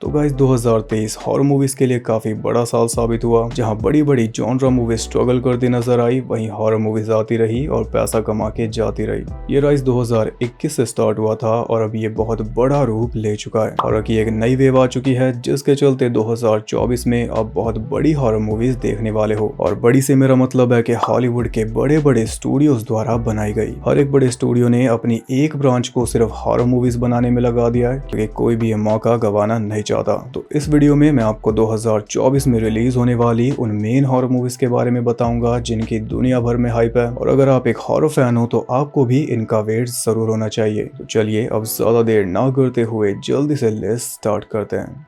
तो guys 2023 horror movies के लिए काफी बड़ा साल साबित हुआ। जहां बड़ी बड़ी जॉनरा मूवीज स्ट्रगल करती नजर आई, वहीं हॉरर मूवीज आती रही और पैसा कमा के जाती रही। ये राइज 2021 से स्टार्ट हुआ था और अब ये बहुत बड़ा रूप ले चुका है। हॉरर की एक नई वेव आ चुकी है, जिसके चलते 2024 में अब बहुत बड़ी हॉरर मूवीज देखने वाले हो। और बड़ी से मेरा मतलब है कि हॉलीवुड के बड़े बड़े स्टूडियोज द्वारा बनाई गई। हर एक बड़े स्टूडियो ने अपनी एक ब्रांच को सिर्फ हॉरर मूवीज बनाने में लगा दिया है, क्योंकि कोई भी ये मौका गंवाना नहीं चाहता। तो इस वीडियो में मैं आपको 2024 में रिलीज होने वाली उन मेन हॉरर मूवीज के बारे में बताऊंगा जिनकी दुनिया भर में हाइप है। और अगर आप एक हॉरर फैन हो तो आपको भी इनका वेट जरूर होना चाहिए। तो चलिए अब ज्यादा देर ना करते हुए जल्दी से लिस्ट स्टार्ट करते हैं।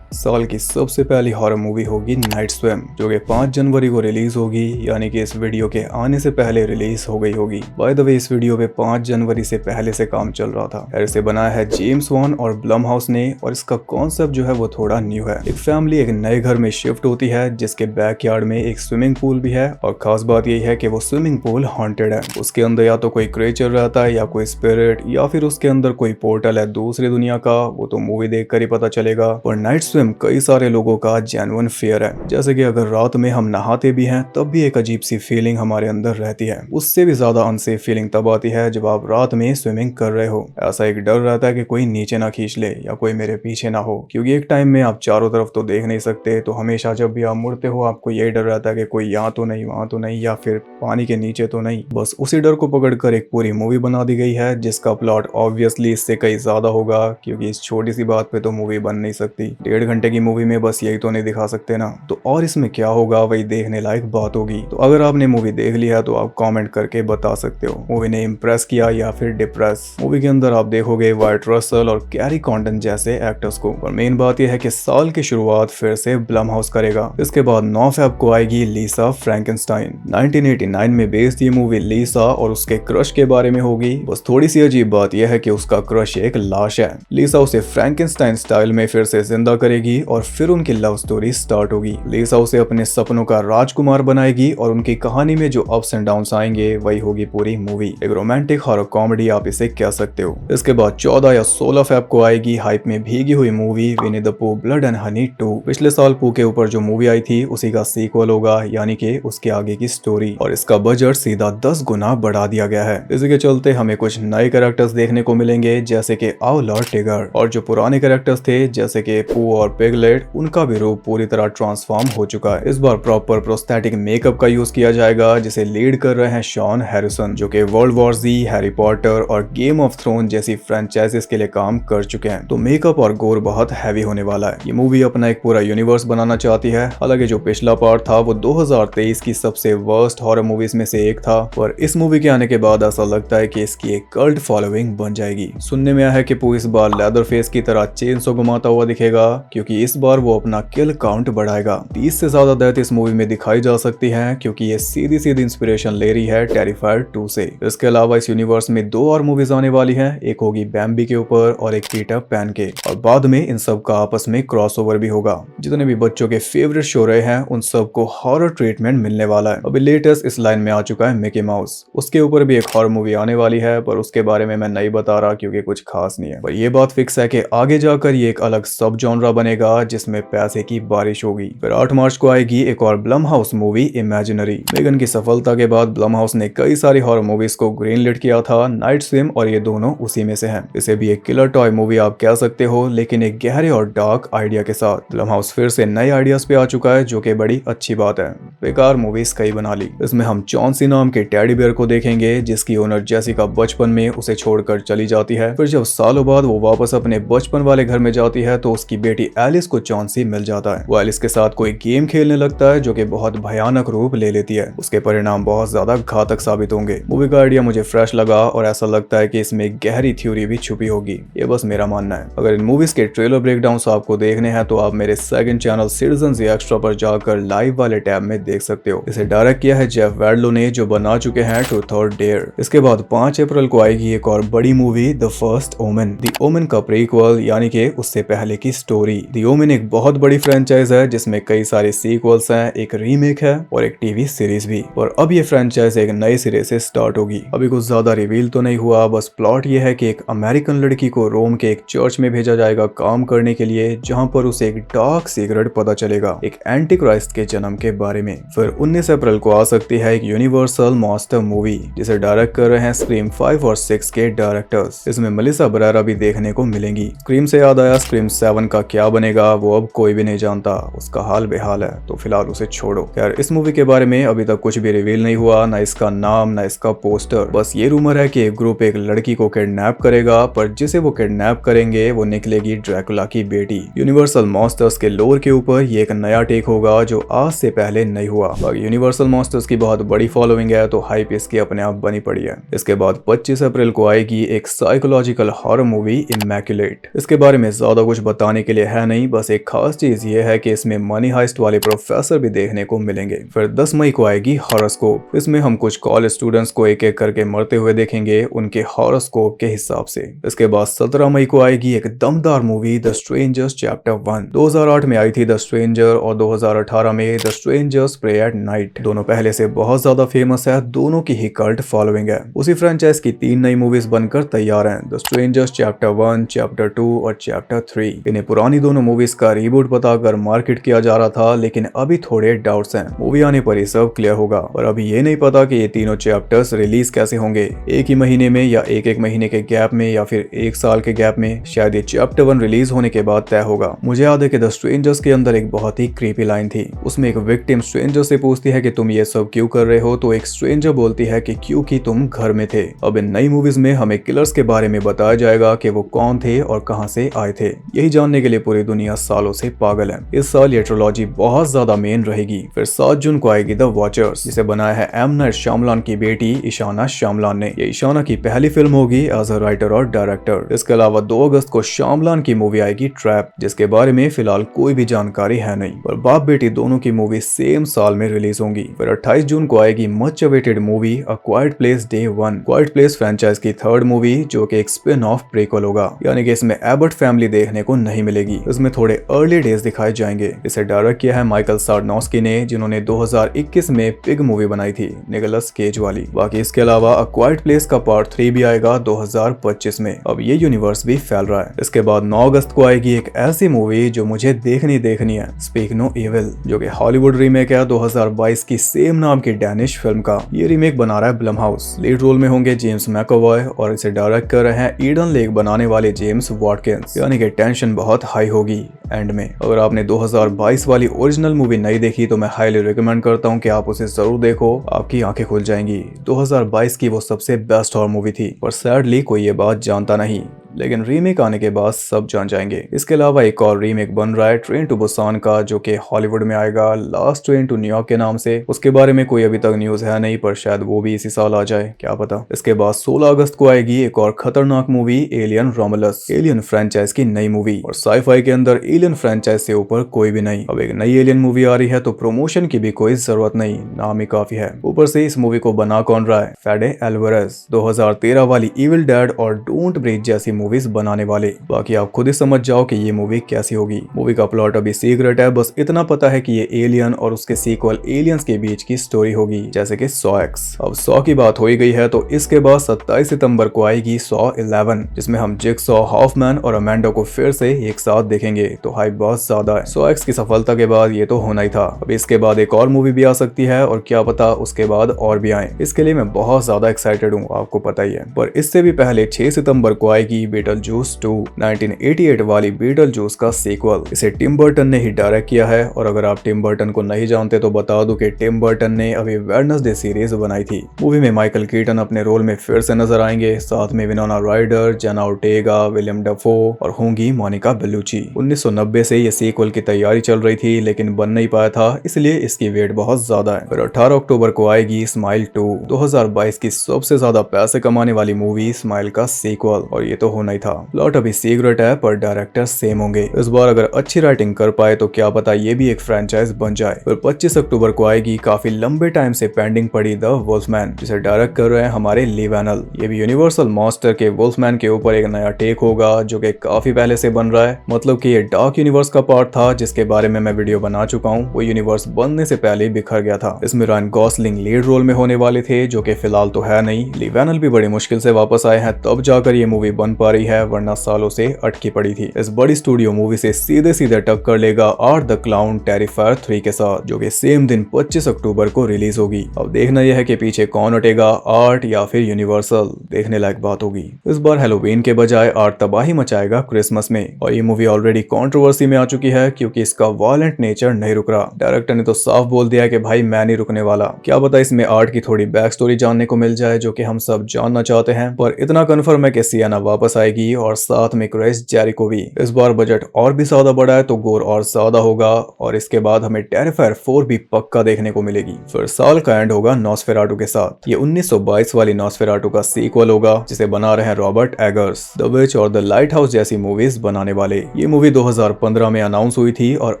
साल की सबसे पहली हॉरर मूवी होगी नाइट स्विम, जो कि 5 जनवरी को रिलीज होगी, यानी कि इस वीडियो के आने से पहले रिलीज हो गई होगी। बाय द वे इस वीडियो पे 5 जनवरी से पहले से काम चल रहा था। इसे बनाया है जेम्स वॉन और ब्लम हाउस ने, और इसका कॉन्सेप्ट जो है वो थोड़ा न्यू है। एक फैमिली एक नए घर में शिफ्ट होती है, जिसके बैकयार्ड में एक स्विमिंग पूल भी है। और खास बात यही है कि वो स्विमिंग पूल हॉन्टेड है। उसके अंदर या तो कोई क्रिएचर रहता है या कोई स्पिरिट, या फिर उसके अंदर कोई पोर्टल है दूसरी दुनिया का। वो तो मूवी देख कर ही पता चलेगा। और नाइट स्विम कई सारे लोगों का जेन्युइन फियर है। जैसे कि अगर रात में हम नहाते भी हैं तब भी एक अजीब सी फीलिंग हमारे अंदर रहती है। उससे भी ज्यादा अनसेफ फीलिंग तब आती है जब आप रात में स्विमिंग कर रहे हो। ऐसा एक डर रहता है कि कोई नीचे ना खींच ले या कोई मेरे पीछे ना हो, क्योंकि एक टाइम में आप चारों तरफ तो देख नहीं सकते। तो हमेशा जब भी आप मुड़ते हो आपको यही डर रहता है कि कोई यहाँ तो नहीं, वहां तो नहीं, या फिर पानी के नीचे तो नहीं। बस उसी डर को पकड़कर एक पूरी मूवी बना दी गई है, जिसका प्लॉट ऑब्वियसली इससे कहीं ज्यादा होगा, क्योंकि इस छोटी सी बात पे तो मूवी बन नहीं सकती। 1.5 घंटे की मूवी में बस यही तो नहीं दिखा सकते ना। तो और इसमें क्या होगा वही देखने लायक बात होगी। तो अगर आपने मूवी देख लिया तो आप कमेंट करके बता सकते हो मूवी ने इम्प्रेस किया या फिर डिप्रेस। मूवी के अंदर आप देखोगे वाइट रसल और कैरी कॉन्टन जैसे एक्टर्स को। और मेन बात यह है कि साल की शुरुआत फिर से ब्लम हाउस करेगा। इसके बाद 9 फेब को आएगी लीसा फ्रैंकेनस्टाइन। 1989 में बेस्ड ये मूवी लीसा और उसके क्रश के बारे में होगी। बस थोड़ी सी अजीब बात यह है कि उसका क्रश एक लाश है। लीसा उसे फ्रैंकेनस्टाइन स्टाइल में फिर से जिंदा करेगी और फिर उनकी लव स्टोरी स्टार्ट होगी। लीसा उसे अपने सपनों का राजकुमार बनाएगी और उनकी कहानी में जो अप्स एंड डाउन्स आएंगे वही होगी पूरी मूवी। एक रोमांटिक हॉरर कॉमेडी आप इसे कह सकते हो। इसके बाद 14 या 16 फेब को आएगी हाइप में भीगी हुई मूवी विनी द पू ब्लड एंड हनी 2। पिछले साल पू के ऊपर जो मूवी आई थी उसी का सीक्वल होगा, यानी कि उसके आगे की स्टोरी। और इसका बजट सीधा 10 गुना बढ़ा दिया गया है। इसी के चलते हमें कुछ नए कैरेक्टर्स देखने को मिलेंगे, जैसे कि आउल और टिगर। और जो पुराने कैरेक्टर्स थे जैसे कि पू और पिगलेट, उनका भी रूप पूरी तरह ट्रांसफॉर्म हो चुका है। इस बार प्रॉपर प्रोस्थेटिक मेकअप का यूज किया जाएगा, जिसे लीड कर रहे हैं शॉन हैरिसन, जो कि वर्ल्ड वॉर ज़ी, हैरी पॉटर और गेम ऑफ थ्रोन जैसी फ्रेंचाइजीज के लिए काम कर चुके हैं। तो मेकअप और गोर बहुत हैवी होने वाला है। ये मूवी अपना एक पूरा यूनिवर्स बनाना चाहती है। हालांकि जो पिछला पार्ट था वो 2023 की सबसे वर्स्ट हॉरर मूवीज में से एक था, पर इस मूवी के आने के बाद ऐसा लगता है कि इसकी एक कल्ट फॉलोइंग बन जाएगी। सुनने में आया है कि पू इस बार लेदर फेस की तरह चेनसो घुमाता हुआ दिखेगा, क्योंकि इस बार वो अपना किल काउंट बढ़ाएगा। 30 से ज्यादा डेथ इस मूवी में दिखाई जा सकती है, क्योंकि ये सीधी सीधी इंस्पिरेशन ले रही है टेरिफायर 2 से। इसके अलावा इस यूनिवर्स में 2 और मूवीज आने वाली हैं। एक होगी बैम्बी के ऊपर और एक पीटर पैन के। और बाद में इन सब का आपस में क्रॉसओवर भी होगा। जितने भी बच्चों के फेवरेट शो रहे हैं उन सबको हॉरर ट्रीटमेंट मिलने वाला है। अभी लेटेस्ट इस लाइन में आ चुका है मिकी माउस। उसके ऊपर भी एक हॉरर मूवी आने वाली है, पर उसके बारे में मैं नहीं बता रहा क्योंकि कुछ खास नहीं है। पर ये बात फिक्स है कि आगे जाकर ये एक अलग सब जॉनरा बनेगा, जिसमें पैसे की बारिश होगी। फिर 8 मार्च को आएगी एक और Blum house movie imaginary. Megan की सफलता के बाद ब्लम हाउस ने कई सारी हॉरर मूवीज को ग्रीन लिट किया था। नाइट स्विम और ये दोनों उसी में से हैं। इसे भी एक किलर टॉय मूवी आप कह सकते हो, लेकिन एक गहरे और डार्क आइडिया के साथ। ब्लम हाउस फिर से नए आइडियाज पे आ चुका है, जो कि बड़ी अच्छी बात है। बेकार मूवीज कई बना ली। इसमें हम चॉन्सी नाम के टेडी बियर को देखेंगे, जिसकी ओनर जेसिका बचपन में उसे छोड़कर चली जाती है। फिर जब सालों बाद वो वापस अपने बचपन वाले घर में जाती है तो उसकी बेटी एलिस को चॉन्सी मिल जाता है। वो एलिस के साथ कोई गेम खेलने लगता है जो कि बहुत भयानक रूप ले लेती है। उसके परिणाम बहुत ज्यादा घातक साबित होंगे। मूवी का आइडिया मुझे फ्रेश लगा और ऐसा लगता है कि इसमें एक गहरी थ्योरी भी छुपी होगी। ये बस मेरा मानना है। अगर इन मूवीज के ट्रेलर ब्रेकडाउन आपको देखने हैं तो आप मेरे सेकंड चैनल सिटीजन एक्स्ट्रा पर जाकर लाइव वाले टैब में देख सकते हो। इसे डायरेक्ट किया है जेफ वैडलो ने, जो बना चुके हैं ट्रूथ और डेयर। इसके बाद 5 अप्रैल को आएगी एक और बड़ी movie the First Omen. The Omen का प्रीक्वल यानी कि उससे पहले की स्टोरी। द ओमेन एक बहुत बड़ी फ्रेंचाइज है जिसमें कई सारे सीक्वल्स हैं, एक रीमेक है और एक टीवी सीरीज भी। और अब ये फ्रेंचाइज एक नए सिरे से स्टार्ट होगी। अभी कुछ ज्यादा रिवील तो नहीं हुआ, बस प्लॉट ये है कि एक अमेरिकन लड़की को रोम के एक चर्च में भेजा जाएगा काम करने के लिए, जहां पर उसे एक डार्क सीक्रेट पता चलेगा एक एंटी क्राइस्ट के जन्म के बारे में। फिर 19 अप्रैल को आ सकती है एक यूनिवर्सल मॉन्स्टर मूवी जिसे डायरेक्ट कर रहे हैं स्क्रीम 5 और 6 के डायरेक्टर्स। इसमें मेलिसा बरेरा भी देखने को मिलेंगी। स्क्रीम से याद आया, स्क्रीम 7 का क्या बनेगा वो अब कोई भी नहीं जानता। उसका हाल बेहाल है, तो फिलहाल उसे छोड़ो। यार इस मूवी के बारे में अभी तक कुछ भी रिवील नहीं हुआ, ना इसका नाम ना इसका पोस्टर। बस ये रूमर है कि एक ग्रुप एक लड़की को किडनैप करेगा, पर जिसे वो किडनैप करेंगे वो निकलेगी ड्रैकुला की बेटी। यूनिवर्सल मॉन्स्टर्स के लोर के ऊपर ये एक नया टेक होगा जो आज से पहले नहीं हुआ। यूनिवर्सल मॉन्स्टर्स की बहुत बड़ी फॉलोइंग है, तो हाइप इसकी अपने आप बनी पड़ी है। इसके बाद 25 अप्रैल को आएगी एक साइकोलॉजिकल हॉरर मूवी इमैक्युलेट। इसके बारे में ज्यादा कुछ बताने के लिए है नहीं, बस एक खास चीज ये है कि इसमें मनी हाइस्ट वाले प्रोफेसर भी देखने को मिलेंगे। फिर 10 मई को आएगी हॉरोस्कोप। इसमें हम कुछ कॉलेज स्टूडेंट्स को एक एक करके मरते हुए देखेंगे उनके हॉरोस्कोप के हिसाब से। इसके बाद 17 मई को आएगी एक दमदार मूवी द स्ट्रेंजर्स चैप्टर 1। 2008 में आई थी द स्ट्रेंजर और 2018 में the Strangers Prey at Night. दोनों पहले से बहुत ज्यादा फेमस है, दोनों की ही कल्ट फॉलोइंग है। उसी फ्रेंचाइज की 3 नई मूवीज बनकर तैयार हैं, द स्ट्रेंजर्स चैप्टर 1, चैप्टर 2 और चैप्टर 3। इन्हें पुरानी दोनों मूवीज का रीबूट बताकर मार्केट किया जा रहा था, लेकिन अभी थोड़े डाउट्स हैं। मूवी आने पर ही सब क्लियर होगा। और अभी ये नहीं पता कि ये तीनों चैप्टर्स रिलीज कैसे होंगे, एक ही महीने में या एक महीने के गैप में या फिर 1 साल के गैप में। शायद ये चैप्टर 1 रिलीज होने के बाद तय होगा। मुझे याद है कि द स्ट्रेंजर्स के अंदर एक बहुत ही क्रीपी लाइन थी। उसमें एक विक्टिम स्ट्रेंजर से पूछती है कि तुम ये सब क्यों कर रहे हो, तो एक स्ट्रेंजर बोलती है कि क्योंकि तुम घर में थे। अब इन नई मूवीज में हमें किलर्स के बारे में बताया जाएगा कि वो कौन थे और कहां से आए थे। यही जानने के लिए पूरी दुनिया सालों से पागल है। इस साल ये ट्रिलॉजी बहुत ज्यादा मेन रहेगी। फिर 7 जून को आएगी द वॉचर्स, जिसे बनाया है एम नाइट श्यामलान की बेटी ईशाना श्यामलान ने। ये ईशाना की पहली फिल्म होगी एज अ राइटर और डायरेक्टर। इसके अलावा 2 अगस्त को श्यामलान की मूवी आएगी ट्रैप, जिसके बारे में फिलहाल कोई भी जानकारी है नहीं, पर बाप बेटी दोनों की मूवी सेम साल में रिलीज होंगी। फिर 28 जून को आएगी much awaited movie A Quiet Place Day 1। Quiet Place franchise की 3rd मूवी जो कि एक स्पिन ऑफ प्रीक्वल होगा, यानी कि इसमें एबर्ट फैमिली देखने को नहीं मिलेगी। इसमें थोड़े अर्ली डेज दिखाए जाएंगे। इसे डायरेक्ट किया है माइकल सार्नोस्की ने, जिन्होंने 2021 में पिग मूवी बनाई थी निकोलस केज वाली। बाकी इसके अलावा अ क्वाइट प्लेस का पार्ट 3 भी आएगा 2025 में। अब ये यूनिवर्स भी फैल रहा है। इसके बाद 9 अगस्त को आएगी एक ऐसी मूवी जो मुझे देखनी है, स्पीक नो इविल, जो कि हॉलीवुड रीमेक है 2022 की सेम नाम की डैनिश फिल्म का। ये रीमेक बना रहा है ब्लमहाउस। लीड रोल में होंगे जेम्स मैकअवॉय और इसे डायरेक्ट कर रहे हैं ईडन लेक बनाने वाले जेम्स वॉटकिंस, यानी कि टेंशन बहुत हाई होगी एंड में। अगर आपने 2022 वाली ओरिजिनल मूवी नहीं देखी तो मैं हाईली रिकमेंड करता हूं कि आप उसे जरूर देखो, आपकी आंखें खुल जाएंगी। 2022 की वो सबसे बेस्ट हॉरर मूवी थी, पर सैडली कोई ये बात जानता नहीं, लेकिन रीमेक आने के बाद सब जान जाएंगे। इसके अलावा एक और रीमेक बन रहा है ट्रेन टू बुसान का, जो कि हॉलीवुड में आएगा लास्ट ट्रेन टू न्यूयॉर्क के नाम से। उसके बारे में कोई अभी तक न्यूज है नहीं, पर शायद वो भी इसी साल आ जाए, क्या पता। इसके बाद 16 अगस्त को आएगी एक और खतरनाक movie alien Romulus, alien franchise की नई मूवी। और साईफाई के अंदर एलियन फ्रेंचाइज से ऊपर कोई भी नहीं। अब एक नई एलियन मूवी आ रही है तो प्रमोशन की भी कोई जरूरत नहीं, नाम ही काफी है। ऊपर से इस मूवी को बना कौन रहा है, फेडे एल्वारेज, 2013 वाली इविल डेड और डोंट ब्रीथ जैसी मूवीज बनाने वाले। बाकी आप खुद ही समझ जाओ कि ये मूवी कैसी होगी। मूवी का प्लॉट अभी सीक्रेट है, बस इतना पता है कि ये एलियन और उसके सीक्वल एलियंस के बीच की स्टोरी होगी, जैसे कि सॉ एक्स। अब सॉ की बात हो ही गई है तो इसके बाद 27 सितंबर को आएगी सॉ 11, जिसमें हम जिगसॉ, हॉफमैन और अमेंडा को फिर से एक साथ देखेंगे, तो हाइप बहुत ज्यादा है। सॉ एक्स की सफलता के बाद ये तो होना ही था। अब इसके बाद एक और मूवी भी आ सकती है और क्या पता उसके बाद और भी आए। इसके लिए मैं बहुत ज्यादा एक्साइटेड हूँ, आपको पता ही है। पर इससे भी पहले 6 सितंबर को आएगी बीटल जूस 2, 1988 वाली बीटल जूस का सीक्वल। इसे टिम बर्टन ने ही डायरेक्ट किया है और अगर आप टिम बर्टन को नहीं जानते तो बता दूं कि टिम बर्टन ने अभी वेडनेसडे सीरीज बनाई थी। मूवी में माइकल कीटन अपने रोल में फिर से नजर आएंगे, साथ में विनोना राइडर, जेना ओर्टेगा, विलियम डफो और होंगी मोनिका बेलुची। 1990 से ये सीक्वल की तैयारी चल रही थी लेकिन बन नहीं पाया था, इसलिए इसकी वेट बहुत ज्यादा है। फिर 18 अक्टूबर को आएगी स्माइल 2, 2022 की सबसे ज्यादा पैसे कमाने वाली मूवी स्माइल का सीक्वल, और ये तो होना ही था। प्लॉट अभी सीक्रेट है पर डायरेक्टर सेम होंगे। इस बार अगर अच्छी राइटिंग कर पाए तो क्या पता ये भी एक फ्रेंचाइज बन जाए। फिर 25 अक्टूबर को आएगी काफी लंबे टाइम से पेंडिंग पड़ी द वुल्फमैन, जिसे डायरेक्ट कर रहे हैं हमारे ली वैनल। ये भी यूनिवर्सल मॉन्स्टर के वुल्फमैन के ऊपर एक नया टेक होगा जो कि काफी पहले से बन रहा है। मतलब कि ये डार्क यूनिवर्स का पार्ट था जिसके बारे में मैं वीडियो बना चुका हूँ। वो यूनिवर्स बनने से पहले बिखर गया था। इसमें रायन गॉसलिंग लीड रोल में होने वाले थे जो कि फिलहाल तो है नहीं। ली वैनल भी बड़ी मुश्किल से वापस आए हैं तब जाकर ये मूवी बन पा रही है, वरना सालों से अटकी पड़ी थी। इस बड़ी स्टूडियो मूवी से सीधे सीधे टक्कर लेगा आर्ट द क्लाउन टेरिफायर 3 के साथ, जो कि सेम दिन 25 अक्टूबर को रिलीज होगी। अब देखना यह है कि पीछे कौन अटेगा, आर्ट या फिर यूनिवर्सल। देखने लायक बात होगी। इस बार हैलोवीन के बजाय आर्ट तबाही मचाएगा क्रिसमस में, और ये मूवी ऑलरेडी कंट्रोवर्सी में आ चुकी है क्योंकि इसका वायलेंट नेचर नहीं रुक रहा। डायरेक्टर ने तो साफ बोल दिया कि भाई मैं नहीं रुकने वाला। क्या पता इसमें आर्ट की थोड़ी बैक स्टोरी जानने को मिल जाए जो कि हम सब जानना चाहते हैं, पर इतना कंफर्म है कि सियाना वापस आएगी और साथ में क्रिस जेरिको भी। इस बार बजट और भी ज्यादा बड़ा है तो गोर और ज्यादा होगा, और इसके बाद हमें टेरिफायर 4 भी पक्का देखने को मिलेगी। फिर साल का एंड होगा नॉस्फेराटू के साथ। ये 1922 वाली नॉस्फेराटू का सीक्वल होगा जिसे बना रहे हैं रॉबर्ट एगर्स। द विच और द लाइट हाउस जैसी मूवीज बनाने वाले। ये मूवी 2015 में अनाउंस हुई थी और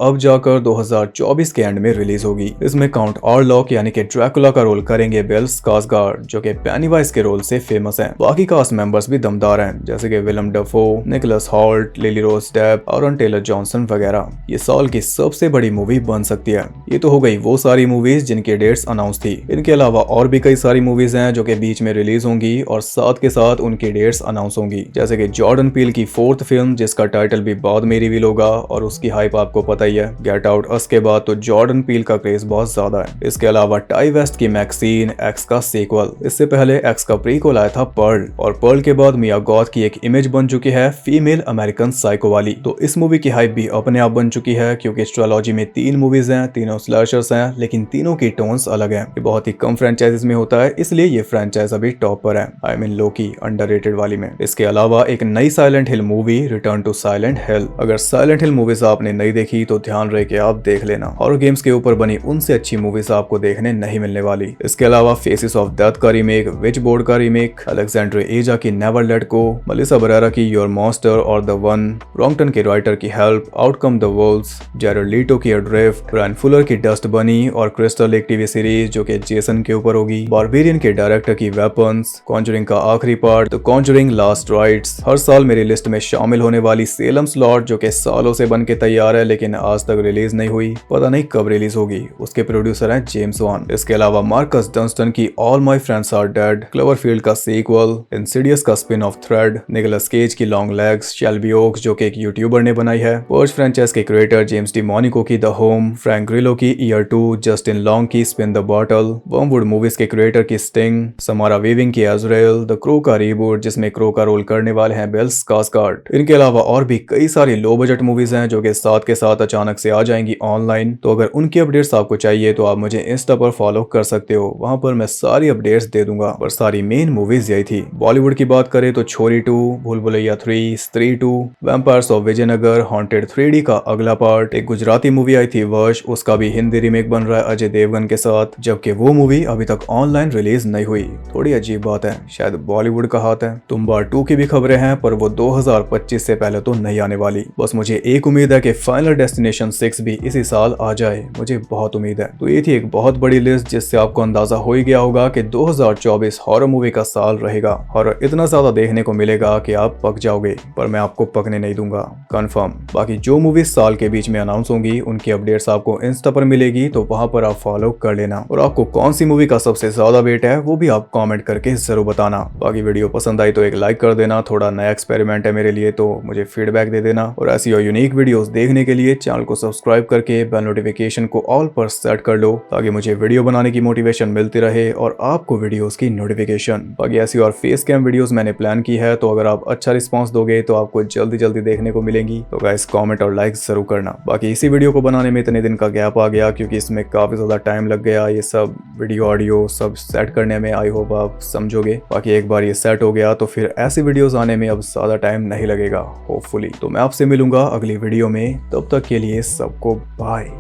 अब जाकर 2024 के एंड में रिलीज होगी। इसमें काउंट ऑरलॉक यानी कि ड्रैकुला का रोल करेंगे बिल स्कार्सगार्ड, जो कि पेनीवाइज के रोल से फेमस हैं। बाकी कास्ट मेंबर्स भी दमदार हैं जैसे कि विलियम डफो, निकोलस हॉल्ट, लिली रोज डेप, आरन टेलर जॉनसन वगैरह। ये साल की सबसे बड़ी मूवी बन सकती है। ये तो हो गई वो सारी मूवीज जिनकी डेट्स अनाउंस थी। इनके अलावा और भी कई सारी मूवीज हैं जो कि बीच में रिलीज होंगी और साथ के साथ उनकी डेट्स अनाउंस होंगी, जैसे कि जॉर्डन पील की 4th फिल्म जिसका टाइटल भी बाद में रिवील होगा और उसकी हाइप आपको पता ही है। गेट आउट अस के बाद तो जॉर्डन पील का क्रेज बहुत ज्यादा है। इसके अलावा टाई वेस्ट की मैक्सीन एक्स का सीक्वल। इससे पहले एक्स का प्रीक्वल आया था पर्ल, और पर्ल के बाद मिया गॉथ की एक इमेज बन चुकी है फीमेल अमेरिकन साइको वाली। तो इस मूवी की हाइप भी अपने आप बन चुकी है क्योंकि एस्ट्रोलॉजी में 3 मूवीज हैं, तीनों स्लैशर्स हैं, लेकिन तीनों की टोन्स अलग हैं। ये बहुत ही कम फ्रेंचाइजीज में होता है, इसलिए ये फ्रेंचाइज अभी टॉप पर है। आई मीन लोकी अंडररेटेड वाली में। इसके अलावा एक नई Silent Hill movie Return to Silent Hill. अगर साइलेंट हिल मूवीज आपने नहीं देखी तो ध्यान रहे कि आप देख लेना। हॉरर गेम्स के ऊपर बनी उनसे अच्छी मूवीज आपको देखने नहीं मिलने वाली। इसके अलावा फेसेस ऑफ डेथ का रीमेक, विच बोर्ड का रीमेक, अलेक्जेंड्रे एजा की never let go, Melissa Barrera की योर मॉन्स्टर और द वन, रॉन्गटन के राइटर की हेल्प, आउटकम द वोल्स, जेरड लीटो की एड्रिफ्ट, ब्रायन फुलर की डस्ट बनी और क्रिस्टल लेक टीवी सीरीज जो कि जेसन के ऊपर होगी, बारबेरियन के डायरेक्टर की वेपन्स, कॉन्जरिंग का आखिरी part The Conjuring Last Rites. हर साल मेरी लिस्ट में शामिल होने वाली सेलम स्लॉट जो कि सालों से बन के तैयार है लेकिन आज तक रिलीज नहीं हुई, पता नहीं कब रिलीज होगी। उसके प्रोड्यूसर हैं जेम्स वान। इसके अलावा मार्कस डंस्टन की All My Friends Are Dead, Cloverfield का सीक्वल, इंसिडियस का spin off Thread, Nicolas Cage की लॉन्ग लेग्स, शेल्बी ओक्स जो कि एक यूट्यूबर ने बनाई है, पर्ज फ्रेंचाइज के क्रिएटर जेम्स डी मोनिको की द होम, फ्रैंक ग्रिलो की ईयर 2, जस्टिन लॉन्ग की Spin the Bottle, Wormwood movies के क्रिएटर की स्टिंग, समारा वीविंग की एजरेल, द क्रो का रीबूट जिसमें क्रो का रोल करने वाले हैं बिल स्कार्सगार्ड। इनके अलावा और भी कई सारी लो बजट मूवीज हैं जो कि साथ के साथ अचानक से आ जाएंगी ऑनलाइन। तो अगर उनकी अपडेट्स आपको चाहिए तो आप मुझे इंस्टा पर फॉलो कर सकते हो, वहां पर मैं सारी अपडेट्स दे दूंगा। पर सारी मेन मूवीज यही थी। बॉलीवुड की बात करें तो छोरी 2, भूल भुलैया 3, स्त्री 2, vampires of Vijayanagar, haunted 3D का अगला पार्ट, एक गुजराती मूवी आई थी वश, उसका भी हिंदी रीमेक बन रहा है अजय देवगन के साथ, जबकि वो मूवी अभी तक ऑनलाइन रिलीज नहीं हुई। थोड़ी अजीब बात है, शायद बॉलीवुड का हाथ है। तुम्बाड़ 2 की भी खबरें हैं पर वो 2025 से पहले तो नहीं आने वाली। बस मुझे एक उम्मीद है कि फाइनल डेस्टिनेशन 6 भी इसी साल आ जाए, मुझे बहुत उम्मीद है। तो ये थी एक बहुत बड़ी लिस्ट जिससे आपको अंदाजा हो ही गया होगा कि 2024 हॉरर मूवी का साल रहेगा। हॉरर इतना ज्यादा देखने को मिलेगा कि आप पक जाओगे, पर मैं आपको पकने नहीं दूंगा, कंफर्म। बाकी जो मूवीज साल के बीच में अनाउंस होंगी उनकी अपडेट्स आपको इंस्टा पर मिलेगी, तो वहां पर आप फॉलो कर लेना। और आपको कौन सी मूवी का सबसे ज्यादा वेट है वो भी आप कमेंट करके जरूर बताना। बाकी वीडियो पसंद आई तो एक लाइक कर देना, थोड़ा नया एक्सपेरिमेंट है मेरे लिए तो मुझे फीडबैक दे देना। और ऐसी और यूनिक वीडियोस देखने के लिए चैनल को सब्सक्राइब करके बेल नोटिफिकेशन को ऑल पर सेट कर लो ताकि मुझे वीडियो बनाने की मोटिवेशन मिलती रहे और आपको वीडियोस की नोटिफिकेशन। बाकी ऐसी और फेस कैम वीडियोस मैंने प्लान की है तो तो अगर आप अच्छा रिस्पॉन्स दोगे तो आपको जल्दी जल्दी देखने को मिलेंगी। तो गाइस कमेंट और लाइक जरूर करना। बाकी इसी वीडियो को बनाने में इतने दिन का गैप आ गया क्योंकि इसमें काफी ज्यादा टाइम लग गया, ये सब वीडियो ऑडियो सब सेट करने में। आई होप आप समझोगे। बाकी एक बार ये सेट हो गया तो फिर ऐसी वीडियोस आने में अब ज्यादा टाइम नहीं लगेगा होपफुली। तो मैं आपसे मिलूंगा अगली वीडियो में, तब तक के लिए सबको बाय।